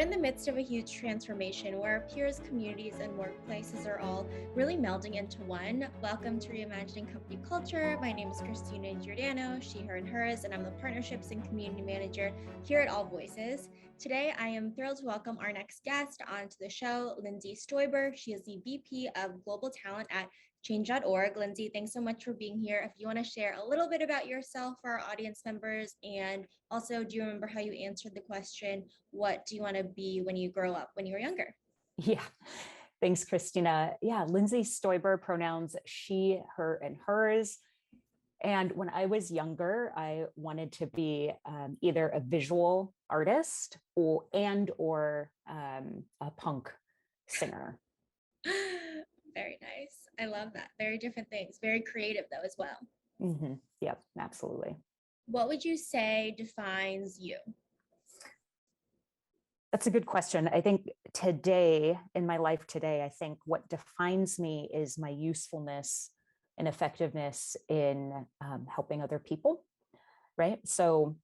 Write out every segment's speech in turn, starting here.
in the midst of a huge transformation where our peers, communities, and workplaces are all really melding into one. Welcome to Reimagining Company Culture. My name is Christina Giordano, she, her, and hers, and I'm the Partnerships and Community Manager here at AllVoices. Today, I am thrilled to welcome our next guest onto the show, Lindsay Stuiber. She is the VP of Global Talent at Changeorg. Lindsay, thanks so much for being here. If you want to share a little bit about yourself for our audience members, and also, do you remember how you answered the question, what do you want to be when you grow up, when you were younger? Yeah, thanks, Christina. Yeah, Lindsay Stuiber, pronouns she, her, and hers. And when I was younger, I wanted to be either a visual artist or a punk singer. Very nice. I love that. Very different things. Very creative, though, as well. Mm-hmm. Yep, absolutely. What would you say defines you? That's a good question. I think today, in my life today, I think what defines me is my usefulness and effectiveness in helping other people, right? So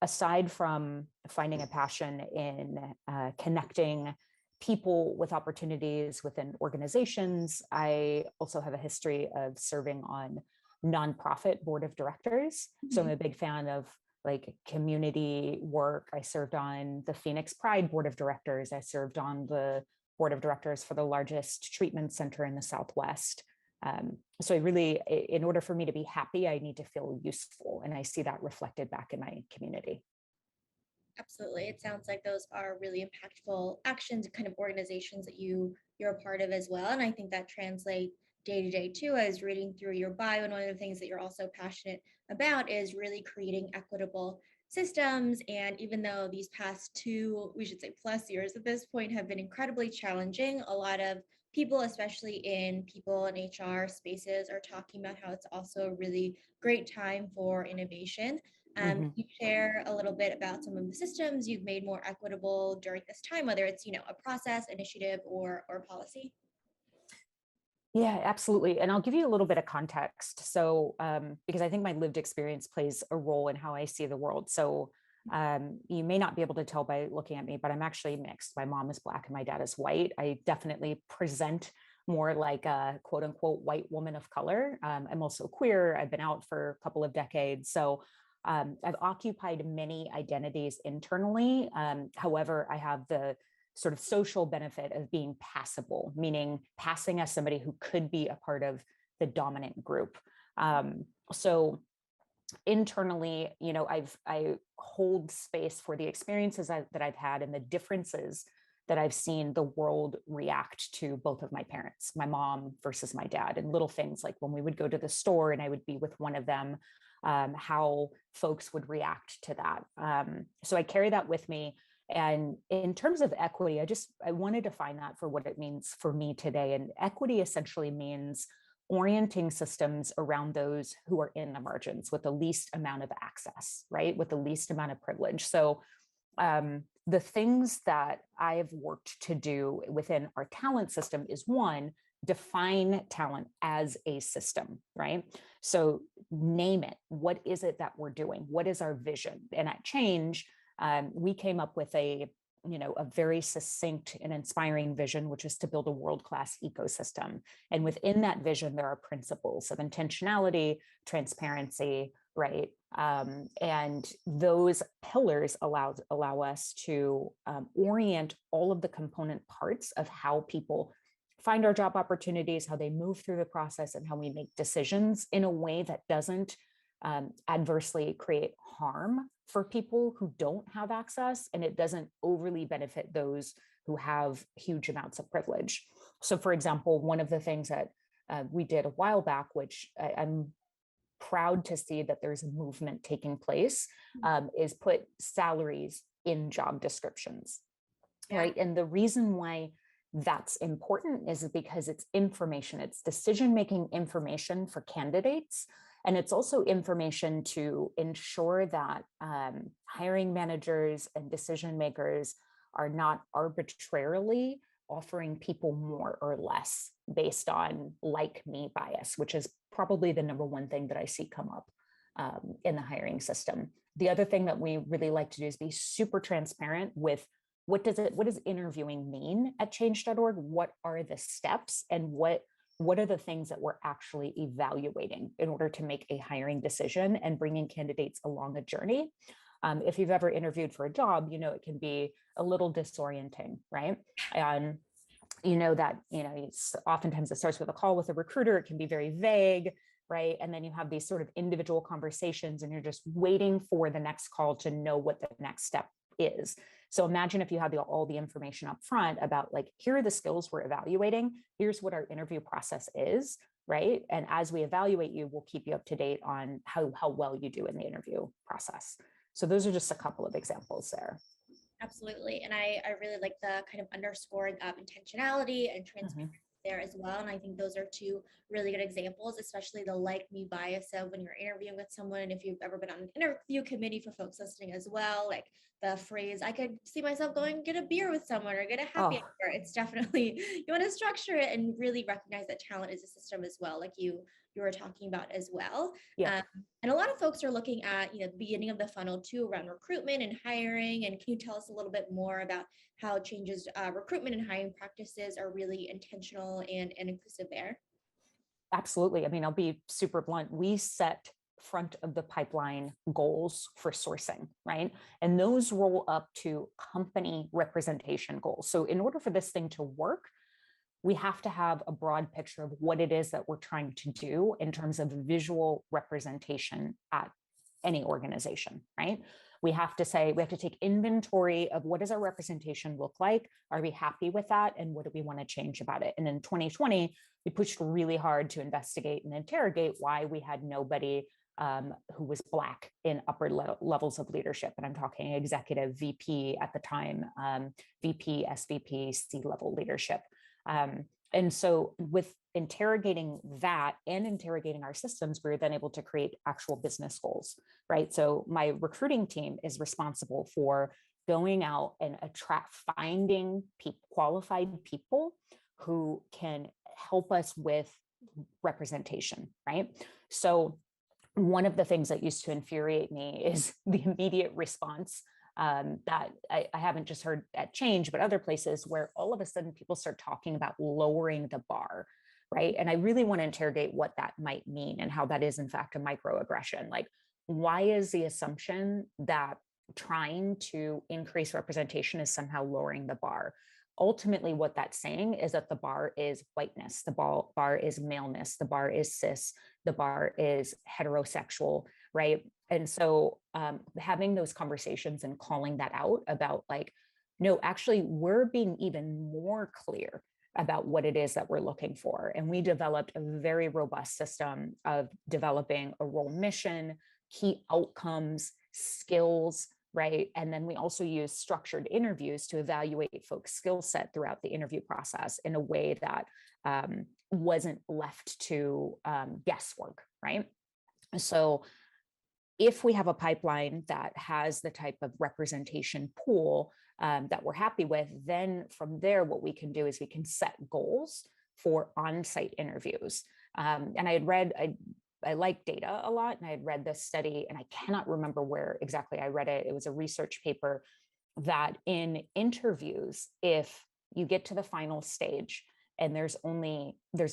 aside from finding a passion in connecting people with opportunities within organizations, I also have a history of serving on nonprofit board of directors. So I'm a big fan of like community work. I served on the Phoenix Pride board of directors. I served on the board of directors for the largest treatment center in the Southwest. So I really, in order for me to be happy, I need to feel useful. And I see that reflected back in my community. Absolutely. It sounds like those are really impactful actions, kind of organizations that you're a part of as well. And I think that translates day to day too. I was reading through your bio, and one of the things that you're also passionate about is really creating equitable systems. And even though these past two, we should say plus years at this point, have been incredibly challenging, a lot of people, especially in people and HR spaces, are talking about how it's also a really great time for innovation. Can you share a little bit about some of the systems you've made more equitable during this time, whether it's, a process, initiative, or policy? Yeah, absolutely. And I'll give you a little bit of context. So, because I think my lived experience plays a role in how I see the world. So, you may not be able to tell by looking at me, but I'm actually mixed. My mom is Black and my dad is white. I definitely present more like a quote unquote white woman of color. I'm also queer. I've been out for a couple of decades. So, I've occupied many identities internally. However, I have the sort of social benefit of being passable, meaning passing as somebody who could be a part of the dominant group. So internally, I hold space for the experiences that I've had and the differences that I've seen the world react to both of my parents, my mom versus my dad, and little things like when we would go to the store and I would be with one of them, how folks would react to that. So I carry that with me. And in terms of equity, I want to define that for what it means for me today. And equity essentially means orienting systems around those who are in the margins with the least amount of access, right? With the least amount of privilege. So the things that I've worked to do within our talent system is one, define talent as a system, right? So name it. What is it that we're doing? What is our vision? And at Change, we came up with a very succinct and inspiring vision, which is to build a world-class ecosystem. And within that vision, there are principles of intentionality, transparency, right? And those pillars allow us to orient all of the component parts of how people find our job opportunities, how they move through the process, and how we make decisions in a way that doesn't adversely create harm for people who don't have access, and it doesn't overly benefit those who have huge amounts of privilege. So, for example, one of the things that we did a while back, which I'm proud to see that there's a movement taking place, is put salaries in job descriptions, right? And the reason why that's important is because it's information, it's decision-making information for candidates. And it's also information to ensure that hiring managers and decision makers are not arbitrarily offering people more or less based on like me bias, which is probably the number one thing that I see come up in the hiring system. The other thing that we really like to do is be super transparent with what does interviewing mean at change.org? What are the steps, and what are the things that we're actually evaluating in order to make a hiring decision and bringing candidates along a journey? If you've ever interviewed for a job, it can be a little disorienting, right? And it's oftentimes it starts with a call with a recruiter. It can be very vague, right? And then you have these sort of individual conversations, and you're just waiting for the next call to know what the next step is. So imagine if you had all the information up front about, like, here are the skills we're evaluating, here's what our interview process is, right? And as we evaluate you, we'll keep you up to date on how well you do in the interview process. So those are just a couple of examples there. Absolutely. And I really like the kind of underscoring of intentionality and transparency there as well. And I think those are two really good examples, especially the like me bias of when you're interviewing with someone. And if you've ever been on an interview committee for folks listening as well, like the phrase, I could see myself going get a beer with someone or get a happy hour. It's definitely, you want to structure it and really recognize that talent is a system as well, like you were talking about as well. Yeah. And a lot of folks are looking at, the beginning of the funnel too, around recruitment and hiring. And can you tell us a little bit more about how Change's recruitment and hiring practices are really intentional and inclusive there? Absolutely. I mean, I'll be super blunt. We set front of the pipeline goals for sourcing, right? And those roll up to company representation goals. So in order for this thing to work, we have to have a broad picture of what it is that we're trying to do in terms of visual representation at any organization, right? We have to take inventory of what does our representation look like? Are we happy with that? And what do we want to change about it? And in 2020, we pushed really hard to investigate and interrogate why we had nobody who was Black in upper levels of leadership. And I'm talking executive, VP at the time, VP, SVP, C-level leadership. And so with interrogating that and interrogating our systems, we were then able to create actual business goals, right? So my recruiting team is responsible for going out and finding qualified people who can help us with representation, right? So one of the things that used to infuriate me is the immediate response that I haven't just heard at Change, but other places where all of a sudden people start talking about lowering the bar, right? And I really want to interrogate what that might mean and how that is in fact a microaggression. Like, why is the assumption that trying to increase representation is somehow lowering the bar? Ultimately, what that's saying is that the bar is whiteness, the bar is maleness, the bar is cis, the bar is heterosexual, right? And so having those conversations and calling that out about, like, no, actually, we're being even more clear about what it is that we're looking for. And we developed a very robust system of developing a role mission, key outcomes, skills, right? And then we also use structured interviews to evaluate folks' skill set throughout the interview process in a way that wasn't left to guesswork, right? So if we have a pipeline that has the type of representation pool that we're happy with, then from there, what we can do is we can set goals for on-site interviews. And I like data a lot, and I had read this study, and I cannot remember where exactly I read it. It was a research paper that in interviews, if you get to the final stage and there's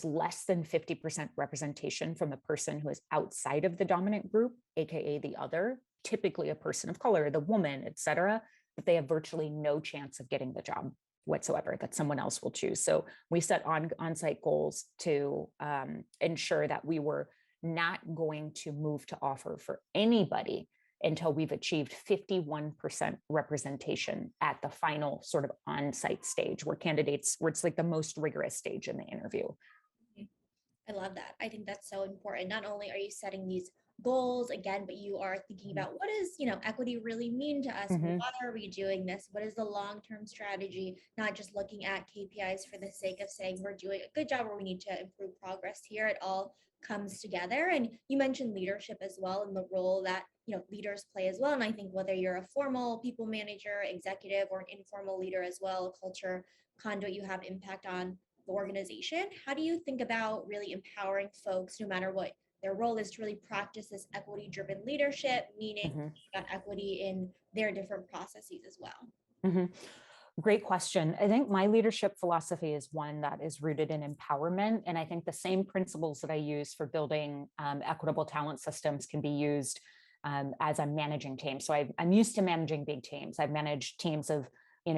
less than 50% representation from the person who is outside of the dominant group, AKA the other, typically a person of color, the woman, et cetera, that they have virtually no chance of getting the job whatsoever, that someone else will choose. So we set on-site goals to ensure that we were not going to move to offer for anybody until we've achieved 51% representation at the final sort of on-site stage where it's like the most rigorous stage in the interview. I love that. I think that's so important. Not only are you setting these goals again, but you are thinking about what does, equity really mean to us? Mm-hmm. Why are we doing this? What is the long-term strategy? Not just looking at KPIs for the sake of saying we're doing a good job or we need to improve progress here. It all comes together. And you mentioned leadership as well and the role that, leaders play as well. And I think whether you're a formal people manager, executive, or an informal leader as well, culture conduit, you have impact on the organization. How do you think about really empowering folks, no matter what their role is, to really practice this equity-driven leadership, meaning Mm-hmm. about equity in their different processes as well? Mm-hmm. Great question. I think my leadership philosophy is one that is rooted in empowerment. And I think the same principles that I use for building equitable talent systems can be used as I'm managing teams. So I'm used to managing big teams. I've managed teams of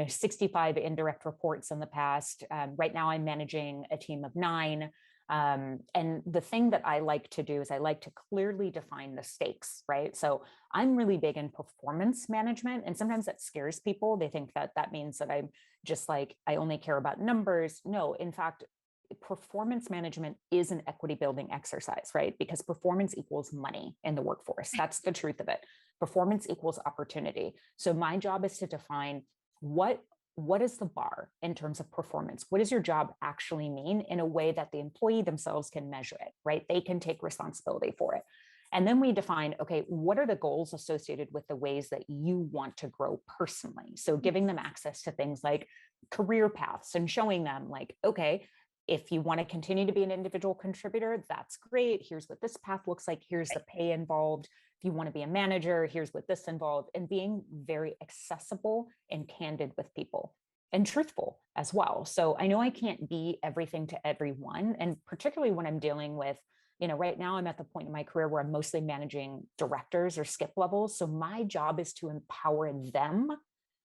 65 indirect reports in the past. Right now I'm managing a team of 9. And the thing that I like to do is I like to clearly define the stakes, right? So I'm really big in performance management, and sometimes that scares people. They think that that means that I'm just like, I only care about numbers. No, in fact, performance management is an equity building exercise, right? Because performance equals money in the workforce. That's the truth of it. Performance equals opportunity. So my job is to define what is the bar in terms of performance? What does your job actually mean in a way that the employee themselves can measure it, right? They can take responsibility for it. And then we define, okay, what are the goals associated with the ways that you want to grow personally? So giving them access to things like career paths and showing them like, okay, if you want to continue to be an individual contributor, that's great. Here's what this path looks like. Here's the pay involved. If you want to be a manager, here's what this involved, and being very accessible and candid with people and truthful as well. So I know I can't be everything to everyone. And particularly when I'm dealing with, right now I'm at the point in my career where I'm mostly managing directors or skip levels. So my job is to empower them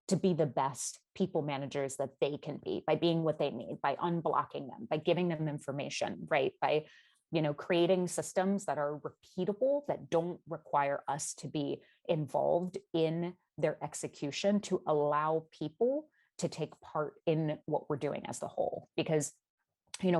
to be the best people managers that they can be by being what they need, by unblocking them, by giving them information, right? By creating systems that are repeatable, that don't require us to be involved in their execution, to allow people to take part in what we're doing as the whole. Because,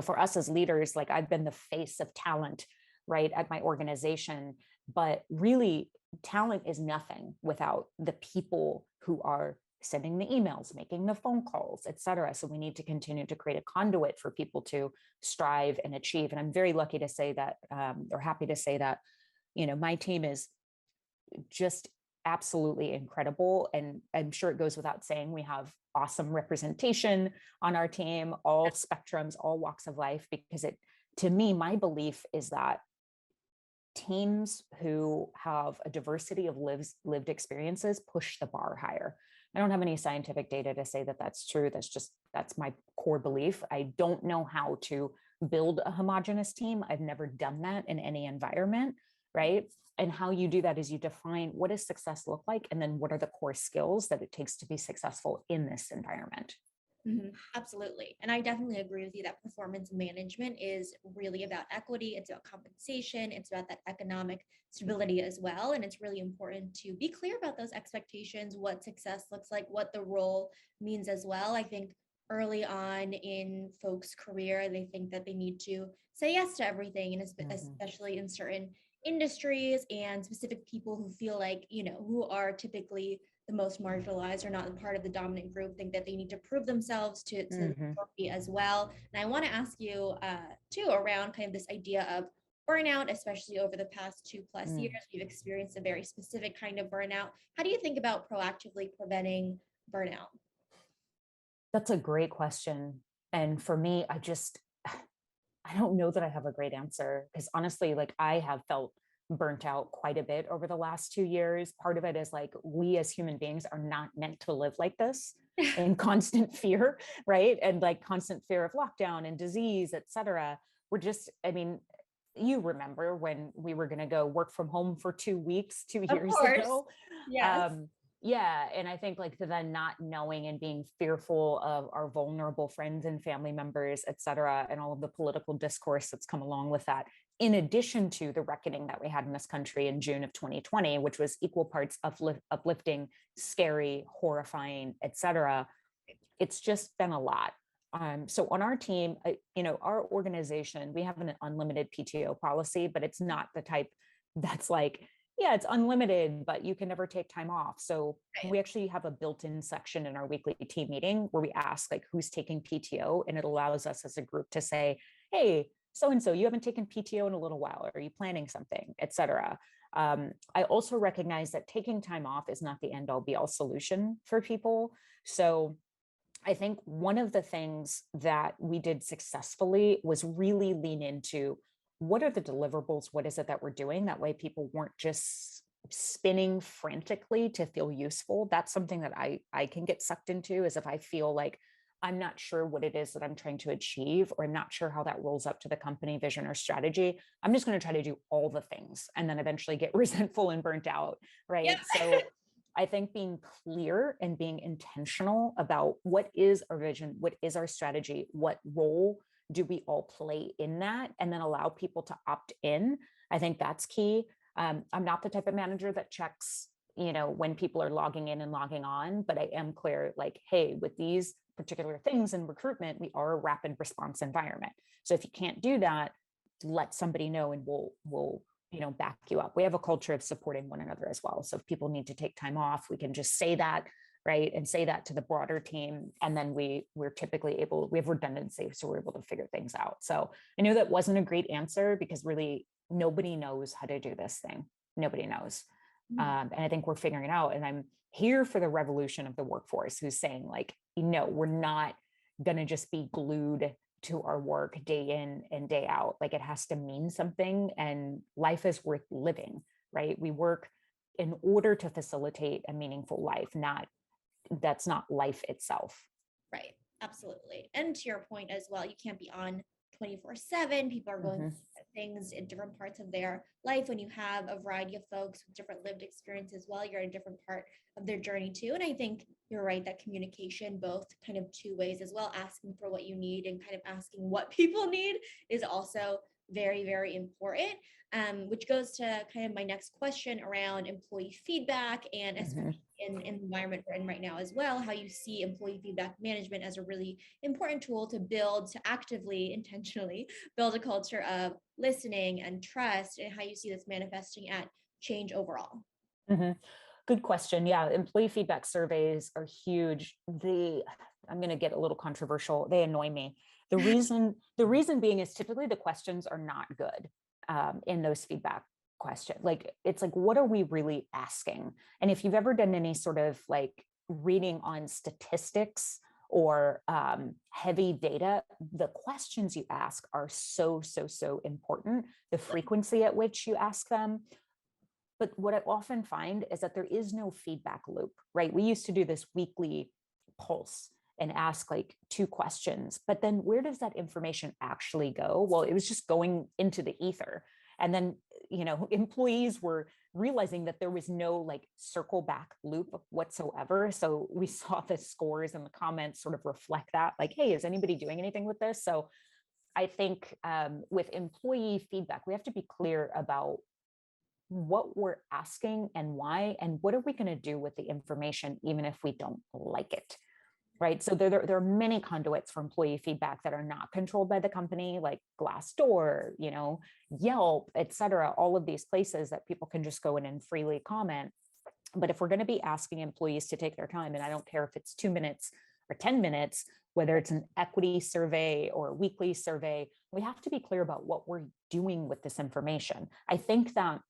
for us as leaders, like I've been the face of talent, right, at my organization, but really talent is nothing without the people who are sending the emails, making the phone calls, et cetera. So we need to continue to create a conduit for people to strive and achieve. And I'm very lucky to say that, or happy to say that, my team is just absolutely incredible. And I'm sure it goes without saying, we have awesome representation on our team, all spectrums, all walks of life, because to me, my belief is that teams who have a diversity of lived experiences push the bar higher. I don't have any scientific data to say that that's true. That's my core belief. I don't know how to build a homogenous team. I've never done that in any environment, right? And how you do that is you define what does success look like, and then what are the core skills that it takes to be successful in this environment. Absolutely. And I definitely agree with you that performance management is really about equity. It's about compensation. It's about that economic stability as well. And it's really important to be clear about those expectations, what success looks like, what the role means as well. I think early on in folks' career, they think that they need to say yes to everything, and especially in certain industries and specific people who feel like, who are typically the most marginalized or not part of the dominant group, think that they need to prove themselves to the majority as well. And I want to ask you too around kind of this idea of burnout, especially over the past 2+ years. We've experienced a very specific kind of burnout. How do you think about proactively preventing burnout? That's a great question. And for me, I don't know that I have a great answer, because honestly, like I have felt burnt out quite a bit over the last 2 years. Part of it is like, we as human beings are not meant to live like this in constant fear, right? And like constant fear of lockdown and disease, et cetera. You remember when we were going to go work from home for 2 weeks, 2 years ago? Yes. Yeah. And I think like then not knowing and being fearful of our vulnerable friends and family members, et cetera, and all of the political discourse that's come along with that, in addition to the reckoning that we had in this country in June of 2020, which was equal parts uplifting, scary, horrifying, et cetera. It's just been a lot. So on our team, our organization, we have an unlimited PTO policy, but it's not the type that's like, yeah, it's unlimited, but you can never take time off. So we actually have a built-in section in our weekly team meeting where we ask like who's taking PTO, and it allows us as a group to say, hey, so-and-so, you haven't taken PTO in a little while. Are you planning something, et cetera? I also recognize that taking time off is not the end all be all solution for people. So I think one of the things that we did successfully was really lean into what are the deliverables? What is it that we're doing? That way people weren't just spinning frantically to feel useful, that's something that I can get sucked into, is if I feel like I'm not sure what it is that I'm trying to achieve, or I'm not sure how that rolls up to the company vision or strategy. I'm just going to try to do all the things and then eventually get resentful and burnt out. Yeah. Right. So I think being clear and being intentional about what is our vision, what is our strategy, what role do we all play in that, and then allow people to opt in. I think that's key. I'm not the type of manager that checks, when people are logging in and logging on, but I am clear, like, hey, with these particular things in recruitment, we are a rapid response environment. So if you can't do that, let somebody know and we'll back you up. We have a culture of supporting one another as well. So if people need to take time off, we can just say that, right, and say that to the broader team, and then we're typically able, we have redundancy, so we're able to figure things out. So I know that wasn't a great answer, because really nobody knows how to do this thing. Nobody knows. And I think we're figuring it out. And I'm here for the revolution of the workforce, who's saying, like, we're not going to just be glued to our work day in and day out. Like, it has to mean something, and life is worth living, right? We work in order to facilitate a meaningful life, that's not life itself. Right. Absolutely. And to your point as well, you can't be on 24/7. People are going through things in different parts of their life. When you have a variety of folks with different lived experience as well, you're in a different part of their journey too. And I think you're right that communication, both kind of two ways as well, asking for what you need and kind of asking what people need, is also very, very important. Which goes to kind of my next question around employee feedback, and especially in the environment we're in right now as well, how you see employee feedback management as a really important tool to build, to actively, intentionally build a culture of listening and trust, and how you see this manifesting at change overall. Mm-hmm. Good question. Yeah, employee feedback surveys are huge. I'm going to get a little controversial. They annoy me. The reason being is typically the questions are not good in those feedback questions. Like, it's like, what are we really asking? And if you've ever done any sort of like reading on statistics or heavy data, the questions you ask are so, so, so important. The frequency at which you ask them. But what I often find is that there is no feedback loop, right? We used to do this weekly pulse and ask like 2 questions, but then where does that information actually go? Well, it was just going into the ether. And then, employees were realizing that there was no like circle back loop whatsoever. So we saw the scores and the comments sort of reflect that, like, hey, is anybody doing anything with this? So I think with employee feedback, we have to be clear about what we're asking and why, and what are we going to do with the information, even if we don't like it. Right. So there are many conduits for employee feedback that are not controlled by the company, like Glassdoor, Yelp, et cetera, all of these places that people can just go in and freely comment. But if we're going to be asking employees to take their time, and I don't care if it's 2 minutes or 10 minutes, whether it's an equity survey or a weekly survey, we have to be clear about what we're doing with this information. I think that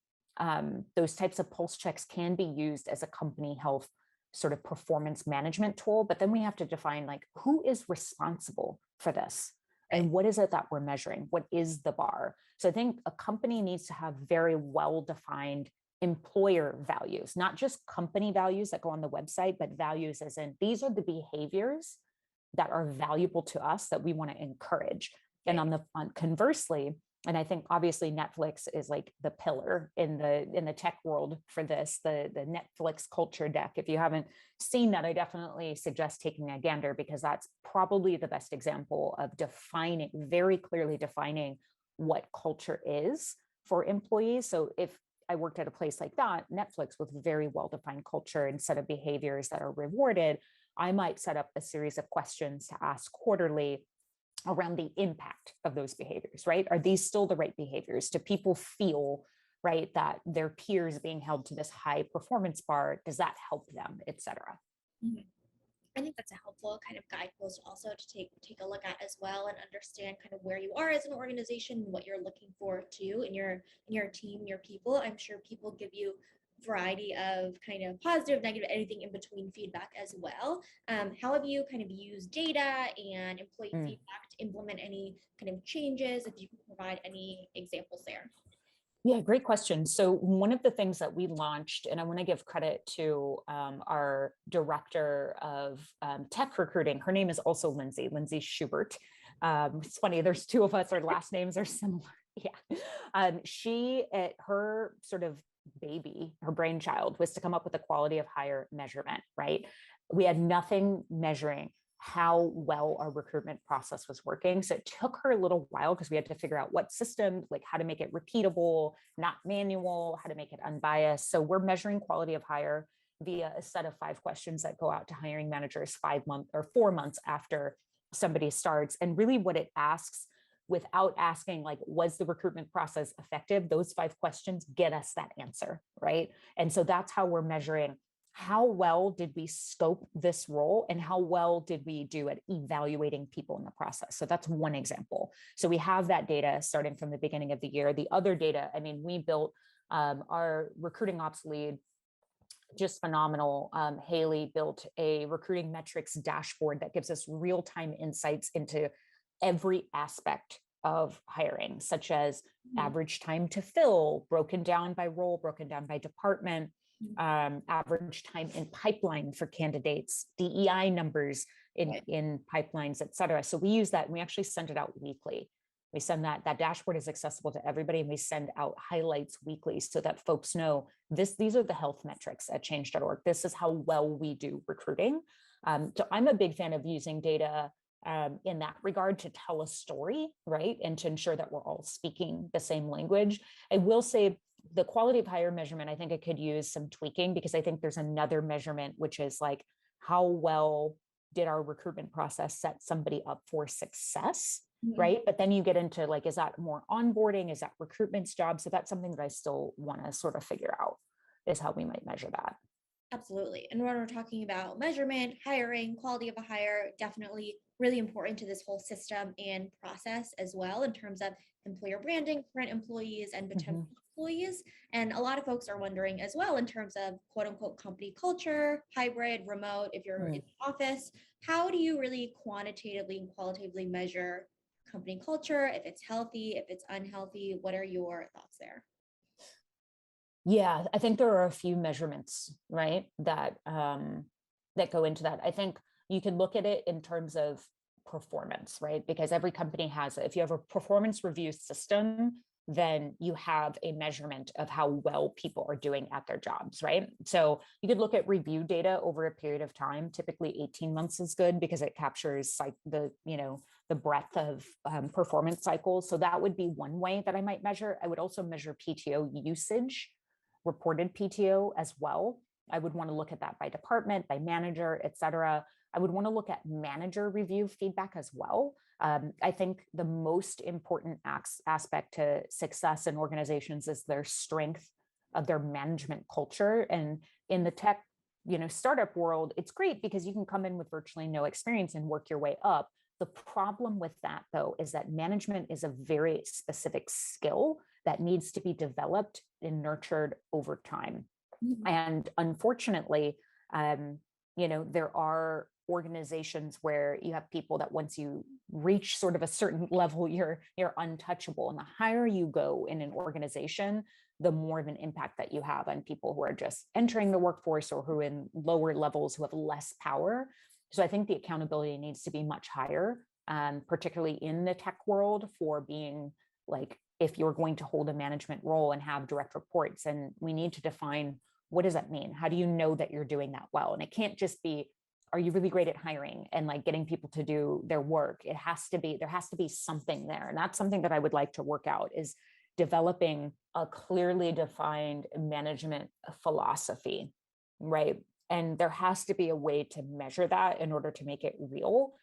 those types of pulse checks can be used as a company health sort of performance management tool, but then we have to define, like, who is responsible for this and what is it that we're measuring? What is the bar? So I think a company needs to have very well-defined employer values, not just company values that go on the website, but values as in, these are the behaviors that are valuable to us that we want to encourage. And conversely, and I think obviously Netflix is like the pillar in the tech world for this, the Netflix culture deck. If you haven't seen that, I definitely suggest taking a gander, because that's probably the best example of very clearly defining what culture is for employees. So if I worked at a place like that, Netflix, with very well-defined culture and set of behaviors that are rewarded, I might set up a series of questions to ask quarterly around the impact of those behaviors, right? Are these still the right behaviors? Do people feel, right, that their peers being held to this high performance bar, does that help them, et cetera? I think that's a helpful kind of guidepost also to take a look at as well, and understand kind of where you are as an organization and what you're looking for too in your team, your people. I'm sure people give you a variety of kind of positive, negative, anything in between feedback as well. How have you kind of used data and employee feedback to implement any kind of changes? If you can provide any examples there. Yeah, great question. So one of the things that we launched, and I want to give credit to our director of tech recruiting. Her name is also Lindsay Schubert. It's funny, there's two of us, our last names are similar. Yeah. Her sort of baby, her brainchild was to come up with a quality of hire measurement, right? We had nothing measuring how well our recruitment process was working. So it took her a little while because we had to figure out what system, like how to make it repeatable, not manual, how to make it unbiased. So we're measuring quality of hire via a set of 5 questions that go out to hiring managers 5 months or 4 months after somebody starts. And really what it asks, without asking like, was the recruitment process effective? Those 5 questions get us that answer, right? And so that's how we're measuring how well did we scope this role and how well did we do at evaluating people in the process. So that's one example. So we have that data starting from the beginning of the year. The other data, I mean, we built our recruiting ops lead, just phenomenal. Haley built a recruiting metrics dashboard that gives us real-time insights into every aspect of hiring, such as average time to fill, broken down by role, broken down by department, average time in pipeline for candidates, DEI numbers in pipelines, et cetera. So we use that and we actually send it out weekly. We send that dashboard is accessible to everybody, and we send out highlights weekly so that folks know these are the health metrics at change.org. This is how well we do recruiting. So I'm a big fan of using data in that regard to tell a story, right? And to ensure that we're all speaking the same language. I will say the quality of hire measurement, I think it could use some tweaking, because I think there's another measurement, which is like, how well did our recruitment process set somebody up for success, right? But then you get into like, is that more onboarding? Is that recruitment's job? So that's something that I still want to sort of figure out, is how we might measure that. Absolutely. And when we're talking about measurement, hiring, quality of a hire, definitely really important to this whole system and process as well, in terms of employer branding, current employees and potential employees. And a lot of folks are wondering as well, in terms of quote unquote company culture, hybrid, remote, if you're in the office, how do you really quantitatively and qualitatively measure company culture, if it's healthy, if it's unhealthy? What are your thoughts there? Yeah, I think there are a few measurements, right, that that go into that. I think you can look at it in terms of performance, right? Because every company has it. If you have a performance review system, then you have a measurement of how well people are doing at their jobs, right? So you could look at review data over a period of time. Typically 18 months is good because it captures like the breadth of performance cycles. So that would be one way that I might measure. I would also measure PTO usage, reported PTO as well. I would want to look at that by department, by manager, et cetera. I would want to look at manager review feedback as well. I think the most important aspect to success in organizations is their strength of their management culture. And in the tech, startup world, it's great because you can come in with virtually no experience and work your way up. The problem with that, though, is that management is a very specific skill that needs to be developed and nurtured over time. And unfortunately, there are organizations where you have people that once you reach sort of a certain level, you're untouchable. And the higher you go in an organization, the more of an impact that you have on people who are just entering the workforce or who are in lower levels who have less power. So I think the accountability needs to be much higher, particularly in the tech world, for being like, if you're going to hold a management role and have direct reports, and we need to define, what does that mean? How do you know that you're doing that well? And it can't just be, are you really great at hiring and like getting people to do their work? There has to be something there. And that's something that I would like to work out, is developing a clearly defined management philosophy, right? And there has to be a way to measure that in order to make it real.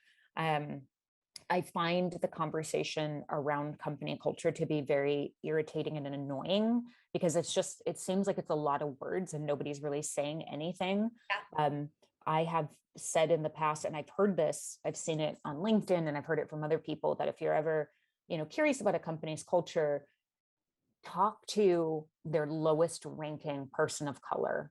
I find the conversation around company culture to be very irritating and annoying, because it seems like it's a lot of words and nobody's really saying anything. I have said in the past, and I've seen it on LinkedIn and I've heard it from other people, that if you're ever, curious about a company's culture, talk to their lowest ranking person of color,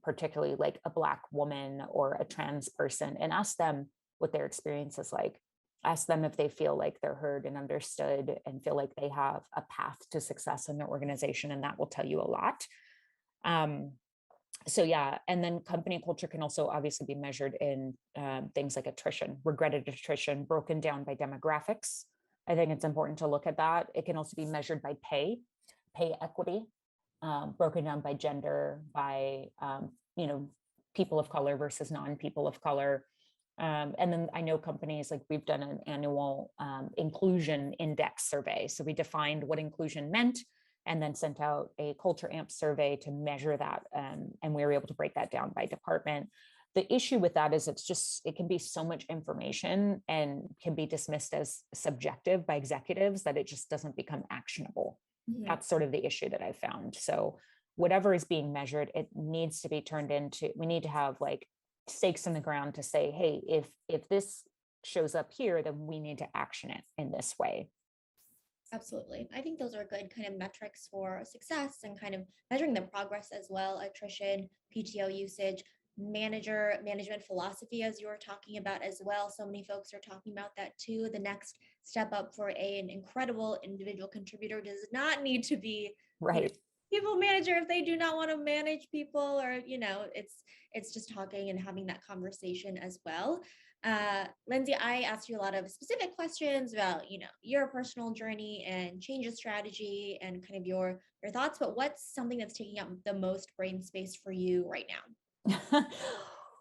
particularly like a Black woman or a trans person, and ask them what their experience is like. ask them if they feel like they're heard and understood and feel like they have a path to success in their organization. And that will tell you a lot. So yeah, and then company culture can also obviously be measured in things like attrition, regretted attrition, broken down by demographics. I think it's important to look at that. It can also be measured by pay equity, broken down by gender, by people of color versus non-people of color. And then I know companies, like we've done an annual inclusion index survey. So we defined what inclusion meant and then sent out a culture amp survey to measure that. And we were able to break that down by department. The issue with that is it can be so much information and can be dismissed as subjective by executives that it just doesn't become actionable. Mhm. That's sort of the issue that I found. So whatever is being measured, it needs to be turned into, we need to have like stakes in the ground to say, hey, if this shows up here, then we need to action it in this way. Absolutely. I think those are good kind of metrics for success and kind of measuring the progress as well. Attrition, PTO usage, management philosophy, as you were talking about as well. So many folks are talking about that too. The next step up for an incredible individual contributor does not need to be, Right. people manager if they do not want to manage people, or it's just talking and having that conversation as well. Lindsay, I asked you a lot of specific questions about, your personal journey and changes strategy and kind of your thoughts, but what's something that's taking up the most brain space for you right now?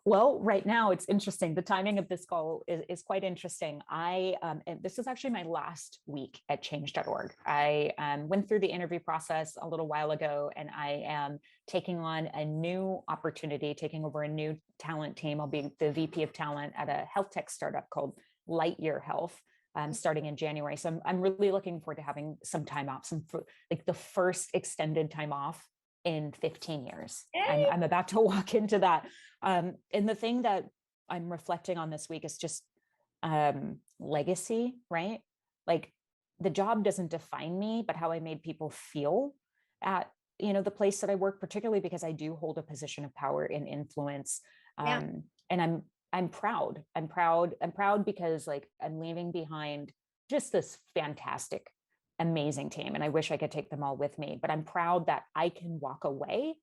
Well, right now it's interesting. The timing of this call is quite interesting. And this is actually my last week at change.org. I went through the interview process a little while ago, and I am taking on a new opportunity, taking over a new talent team. I'll be the VP of talent at a health tech startup called Lightyear Health. Starting in January. So I'm really looking forward to having some time off, like the first extended time off in 15 years. Hey. I'm about to walk into that. And the thing that I'm reflecting on this week is just legacy, right? Like the job doesn't define me, but how I made people feel at the place that I work, particularly because I do hold a position of power and influence. Yeah. And I'm proud. I'm proud because like I'm leaving behind just this fantastic, amazing team. And I wish I could take them all with me, but I'm proud that I can walk away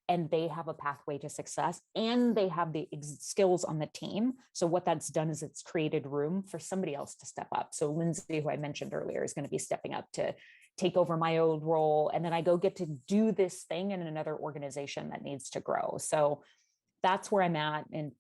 and they have a pathway to success and they have the skills on the team. So what that's done is it's created room for somebody else to step up. So Lindsay, who I mentioned earlier, is going to be stepping up to take over my old role. And then I go get to do this thing in another organization that needs to grow. So that's where I'm at. And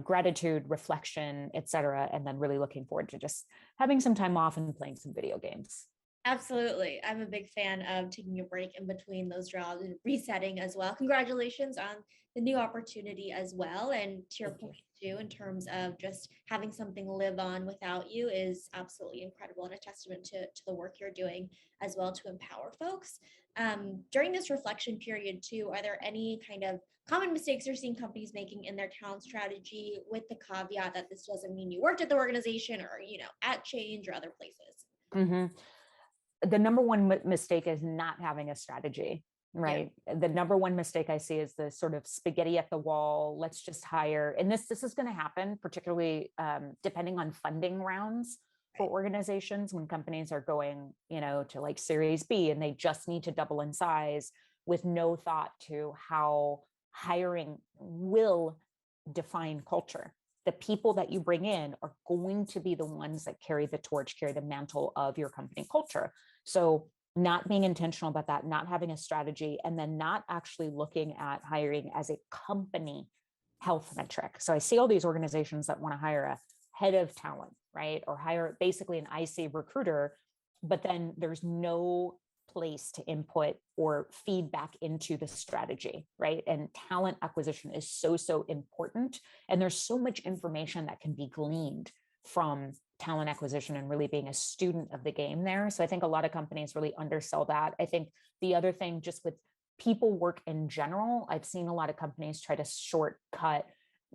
gratitude, reflection, et cetera. And then really looking forward to just having some time off and playing some video games. Absolutely. I'm a big fan of taking a break in between those jobs and resetting as well. Congratulations on the new opportunity as well. And to your point too, in terms of just having something live on without you is absolutely incredible and a testament to the work you're doing as well to empower folks. During this reflection period too, are there any kind of common mistakes you're seeing companies making in their talent strategy, with the caveat that this doesn't mean you worked at the organization or, at Change or other places? Mm-hmm. The number one mistake is not having a strategy, right? Yeah. The number one mistake I see is the sort of spaghetti at the wall. Let's just hire. And this is going to happen, particularly depending on funding rounds for organizations when companies are going, to like Series B and they just need to double in size with no thought to how hiring will define culture. The people that you bring in are going to be the ones that carry the torch, carry the mantle of your company culture. So not being intentional about that, not having a strategy, and then not actually looking at hiring as a company health metric. So I see all these organizations that want to hire a head of talent, right? Or hire basically an IC recruiter, but then there's no place to input or feedback into the strategy, right? And talent acquisition is so important. And there's so much information that can be gleaned from talent acquisition and really being a student of the game there. So I think a lot of companies really undersell that. I think the other thing, just with people work in general, I've seen a lot of companies try to shortcut,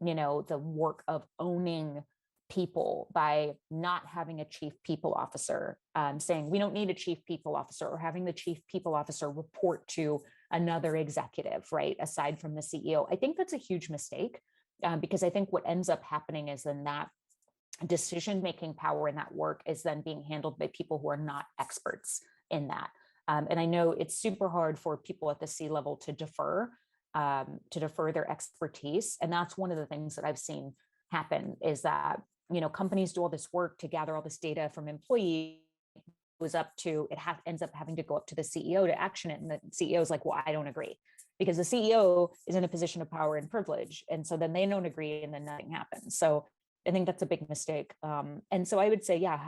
the work of owning people by not having a chief people officer, saying we don't need a chief people officer, or having the chief people officer report to another executive, right? Aside from the CEO. I think that's a huge mistake, because I think what ends up happening is then that decision-making power in that work is then being handled by people who are not experts in that. And I know it's super hard for people at the C-level to defer their expertise. And that's one of the things that I've seen happen is that, companies do all this work to gather all this data from employees, ends up having to go up to the CEO to action it. And the CEO is like, well, I don't agree, because the CEO is in a position of power and privilege. And so then they don't agree and then nothing happens. So I think that's a big mistake. And so I would say, yeah,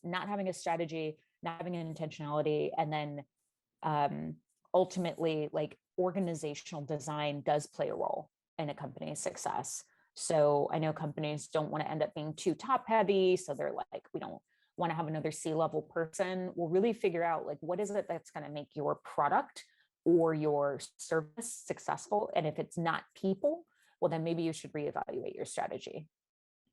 not having a strategy, not having an intentionality, and then ultimately, like, organizational design does play a role in a company's success. So I know companies don't want to end up being too top heavy. So they're like, we don't want to have another C-level person. We'll really figure out, like, what is it that's going to make your product or your service successful? And if it's not people, well, then maybe you should reevaluate your strategy.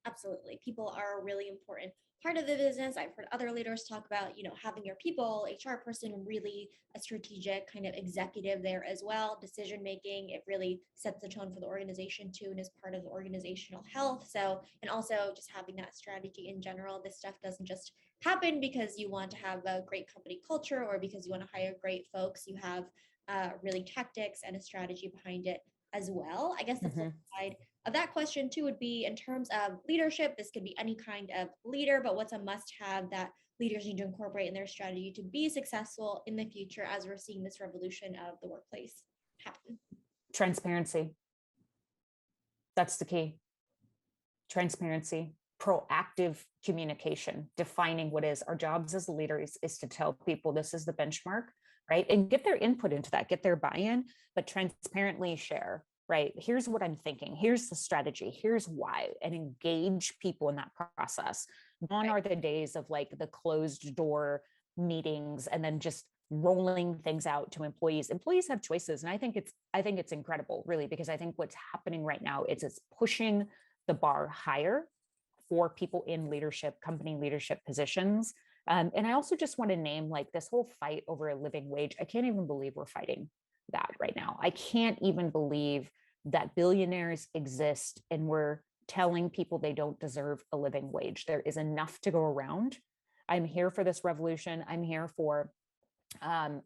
Absolutely. People are a really important part of the business. I've heard other leaders talk about, having your people, HR person, really a strategic kind of executive there as well. Decision making, it really sets the tone for the organization too, and is part of the organizational health. So, and also just having that strategy in general. This stuff doesn't just happen because you want to have a great company culture or because you want to hire great folks. You have really tactics and a strategy behind it as well. I guess the flip side of that question too would be in terms of leadership. This could be any kind of leader, but what's a must have that leaders need to incorporate in their strategy to be successful in the future as we're seeing this revolution of the workplace happen? Transparency. That's the key. Transparency, proactive communication, defining what is our jobs as leaders is to tell people this is the benchmark, right? And get their input into that, get their buy-in, but transparently share, right? Here's what I'm thinking. Here's the strategy. Here's why, and engage people in that process. Gone are the days of like the closed door meetings and then just rolling things out to employees. Employees have choices. And I think it's incredible, really, because I think what's happening right now is it's pushing the bar higher for people in leadership, company leadership positions. And I also just want to name, like, this whole fight over a living wage. I can't even believe we're fighting that right now. I can't even believe that billionaires exist and we're telling people they don't deserve a living wage. There is enough to go around. I'm here for this revolution. I'm here for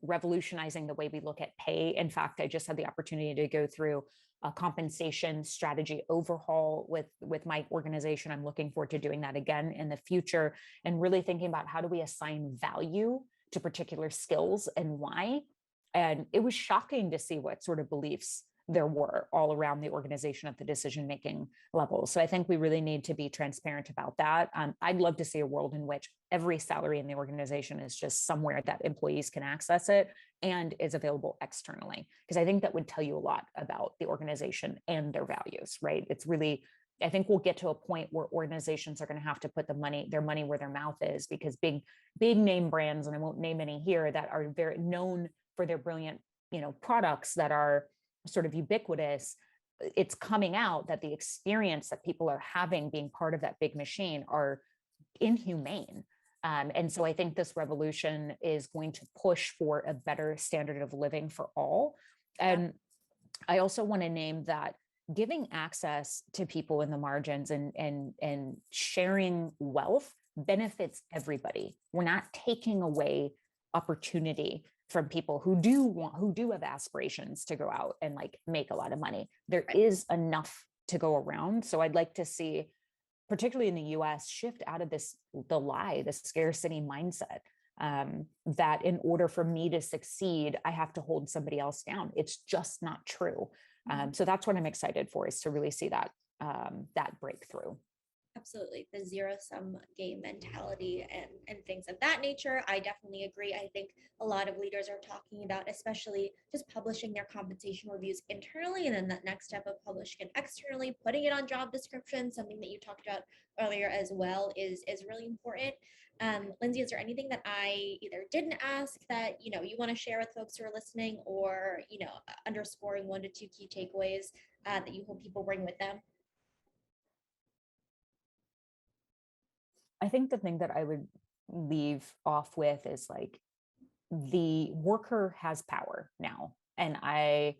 revolutionizing the way we look at pay. In fact, I just had the opportunity to go through a compensation strategy overhaul with my organization. I'm looking forward to doing that again in the future and really thinking about how do we assign value to particular skills and why. And it was shocking to see what sort of beliefs there were all around the organization at the decision-making level. So I think we really need to be transparent about that. I'd love to see a world in which every salary in the organization is just somewhere that employees can access it and is available externally, because I think that would tell you a lot about the organization and their values, right? It's really, I think we'll get to a point where organizations are going to have to put their money where their mouth is, because big name brands, and I won't name any here, that are very known for their brilliant, products that are sort of ubiquitous, it's coming out that the experience that people are having being part of that big machine are inhumane. And so I think this revolution is going to push for a better standard of living for all. And I also want to name that giving access to people in the margins and sharing wealth benefits everybody. We're not taking away opportunity from people who do have aspirations to go out and like make a lot of money. There is enough to go around. So I'd like to see, particularly in the US, shift out of the scarcity mindset, that in order for me to succeed, I have to hold somebody else down. It's just not true. So that's what I'm excited for, is to really see that breakthrough. Absolutely. The zero-sum game mentality and things of that nature. I definitely agree. I think a lot of leaders are talking about, especially just publishing their compensation reviews internally, and then that next step of publishing it externally, putting it on job descriptions, something that you talked about earlier as well, is really important. Lindsay, is there anything that I either didn't ask that you want to share with folks who are listening, or underscoring 1 to 2 key takeaways that you hope people bring with them? I think the thing that I would leave off with is, like, the worker has power now. And I've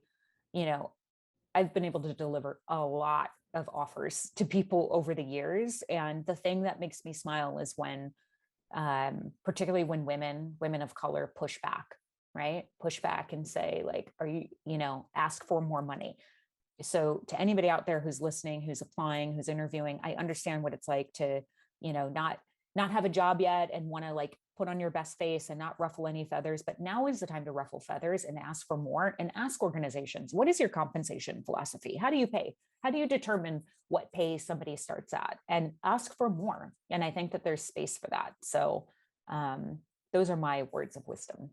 been able to deliver a lot of offers to people over the years. And the thing that makes me smile is when, particularly when women of color push back, right? Push back and say, like, are you, ask for more money. So to anybody out there who's listening, who's applying, who's interviewing, I understand what it's like to, not have a job yet and want to like put on your best face and not ruffle any feathers. But now is the time to ruffle feathers and ask for more, and ask organizations, what is your compensation philosophy? How do you pay? How do you determine what pay somebody starts at? And ask for more. And I think that there's space for that. So those are my words of wisdom.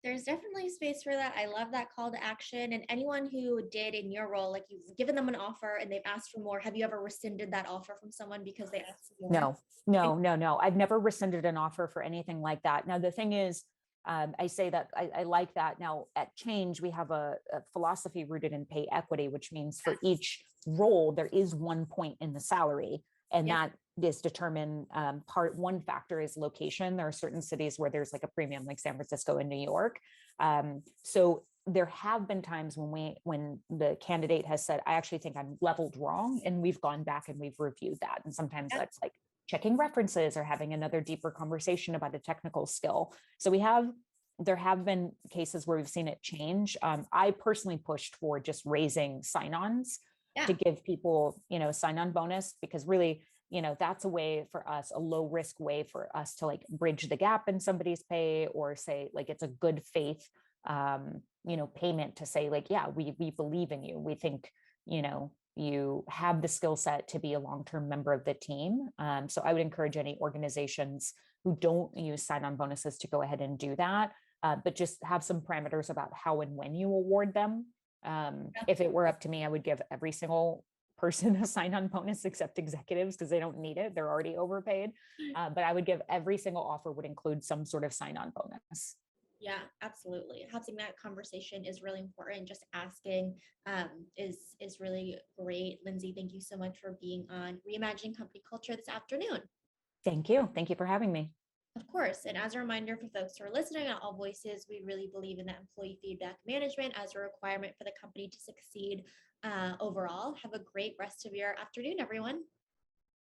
There's definitely space for that. I love that call to action. And anyone who did in your role, like you've given them an offer and they've asked for more, have you ever rescinded that offer from someone because they asked for more? No. I've never rescinded an offer for anything like that. Now, the thing is, I say that I like that. Now, at Change, we have a philosophy rooted in pay equity, which means for each role, there is 1 point in the salary. And that is determined, one factor is location. There are certain cities where there's like a premium, like San Francisco and New York. So there have been times when the candidate has said, I actually think I'm leveled wrong. And we've gone back and we've reviewed that. And sometimes that's like checking references or having another deeper conversation about a technical skill. So there have been cases where we've seen it change. I personally pushed for just raising sign-ons to give people, sign-on bonus, because really, that's a way for us, a low risk way for us to like bridge the gap in somebody's pay, or say like it's a good faith, payment to say like, yeah, we believe in you. We think, you have the skill set to be a long-term member of the team. So I would encourage any organizations who don't use sign-on bonuses to go ahead and do that, but just have some parameters about how and when you award them. If it were up to me, I would give every single person a sign-on bonus except executives, because they don't need it. They're already overpaid. But I would give every single offer would include some sort of sign-on bonus. Yeah, absolutely. Having that conversation is really important. Just asking is really great. Lindsay, thank you so much for being on Reimagining Company Culture this afternoon. Thank you. Thank you for having me. Of course. And as a reminder for folks who are listening at AllVoices, we really believe in that employee feedback management as a requirement for the company to succeed overall. Have a great rest of your afternoon, everyone.